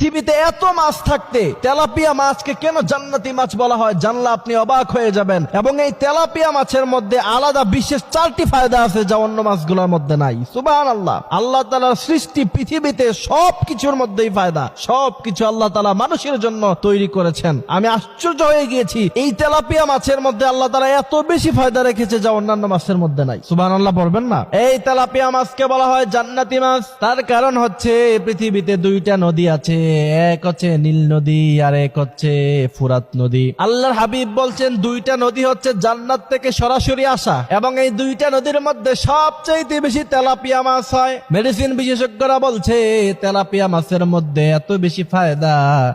পৃথিবীতে এত মাছ থাকতে তেলাপিয়া মাছকে কেন জান্নাতি মাছ বলা হয় জানলে আপনি অবাক হয়ে যাবেন। এবং এই তেলাপিয়া মাছের মধ্যে আলাদা বিশেষ 4টি ফায়দা আছে যা অন্য মাছগুলোর মধ্যে নাই। সুবহানাল্লাহ। আল্লাহ তাআলার সৃষ্টি পৃথিবীতে সবকিছুর মধ্যেই ফায়দা, সবকিছু আল্লাহ তাআলা মানুষের জন্য তৈরি করেছেন। আমি আশ্চর্য হয়ে গিয়েছি এই তেলাপিয়া মাছের মধ্যে আল্লাহ তাআলা এত বেশি ফায়দা রেখেছে যা অন্যান্য মাছের মধ্যে নাই। সুবহানাল্লাহ পড়বেন না? এই তেলাপিয়া মাছকে বলা হয় জান্নাতি মাছ। তার কারণ হচ্ছে পৃথিবীতে 2টা নদী আছে, এক হচ্ছে নীল নদী আর এক হচ্ছে ফুরাত নদী। আল্লাহর হাবিব বলছেন 2টা নদী হচ্ছে জান্নাত থেকে সরাসরি আসা, এবং এই 2টা নদীর মধ্যে সবচেয়ে বেশি তেলাপিয়া মাছ হয়। মেডিসিন বিশেষজ্ঞরা বলছে তেলাপিয়া মাছের মধ্যে এত বেশি ফায়দা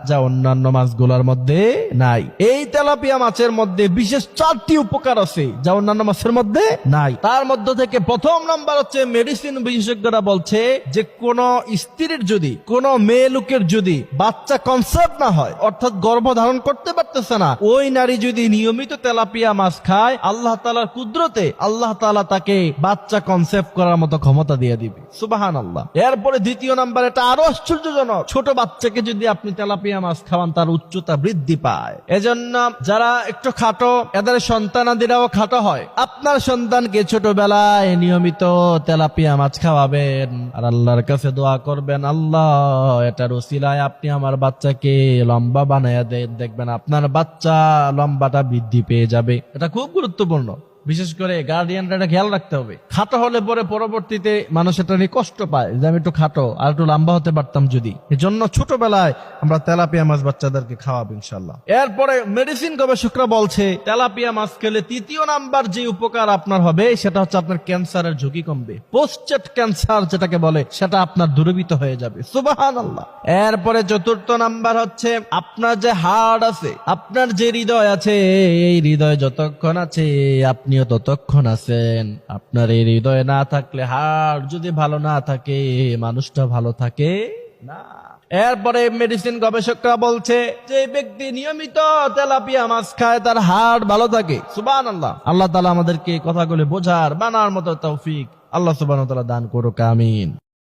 যা অন্যান্য মাছগুলোর মধ্যে নাই। এই তেলাপিয়া মাছের মধ্যে বিশেষ 4টি উপকার আছে যা অন্যান্য মাছের মধ্যে নাই। তার মধ্যে থেকে প্রথম নাম্বার হচ্ছে মেডিসিন বিশেষজ্ঞরা বলছে যে কোন স্ত্রীর যদি, কোন মেয়ে লোকের যদি বাচ্চা কনসেপ্ট না হয়, অর্থাৎ গর্ভধারণ করতে পারতেছে না, ওই নারী যদি নিয়মিত তেলাপিয়া মাছ খায় আল্লাহ তাআলার কুদরতে আল্লাহ তাআলা তাকে বাচ্চা কনসেপ্ট করার মতো ক্ষমতা দিয়ে দিবে। সুবহানাল্লাহ। এরপরে দ্বিতীয় নাম্বার, এটা আরো আশ্চর্যজনক, ছোট বাচ্চাকে যদি আপনি তেলাপিয়া মাছ খাওয়ান তার উচ্চতা বৃদ্ধি পায়। এজন্য যারা একটু খাটো এদের সন্তানাদিরাও খাটো হয়। আপনার সন্তানকে ছোটবেলায় নিয়মিত তেলাপিয়া মাছ খাওয়াবেন আর আল্লাহর কাছে দোয়া করবেন, আল্লাহ এটার উসিলায় আপনি আমার বাচ্চাকে লম্বা বানায়া দেন, দেখবেন আপনার বাচ্চা লম্বাটা বৃদ্ধি পেয়ে যাবে। এটা খুব গুরুত্বপূর্ণ। বিশেষ করে গার্ডিয়ানরা এটা খেয়াল রাখতে হবে। খাটো হলে পরে পরবর্তীতে মানুষ এটা নিয়ে কষ্ট পায় যে আমি একটু খাটো আর একটু লম্বা হতে পারতাম যদি। এজন্য ছোটবেলায় আমরা তেলাপিয়া মাছ বাচ্চাদেরকে খাওয়াবো ইনশাআল্লাহ। এরপরে মেডিসিন গবেষকরা বলছে তেলাপিয়া মাছ খেলে তৃতীয় নাম্বার যে উপকার আপনার হবে সেটা হচ্ছে আপনার ক্যান্সারের ঝুঁকি কমবে। প্রোস্টেট ক্যান্সার যেটাকে বলে সেটা আপনার দূরীভূত হয়ে যাবে। সুবহানাল্লাহ। এরপরে চতুর্থ নাম্বার হচ্ছে আপনার যে হার্ট আছে, আপনার যে হৃদয় আছে, এই হৃদয় যতক্ষণ আছে আপনিও ততক্ষণ আছেন। আপনার এই হৃদয় না থাকলে, হার্ট যদি ভালো না থাকে, মানুষটা ভালো থাকে না। এরপরে মেডিসিন গবেষকরা বলছে যে ব্যক্তি নিয়মিত তেলাপিয়া মাছ খায় তার হার্ট ভালো থাকে। সুবহানাল্লাহ। আল্লাহ তাআলা আমাদেরকে কথাগুলো বোঝার মানার মতো তৌফিক আল্লাহ সুবহানাহু ওয়া তাআলা দান করুক। আমিন।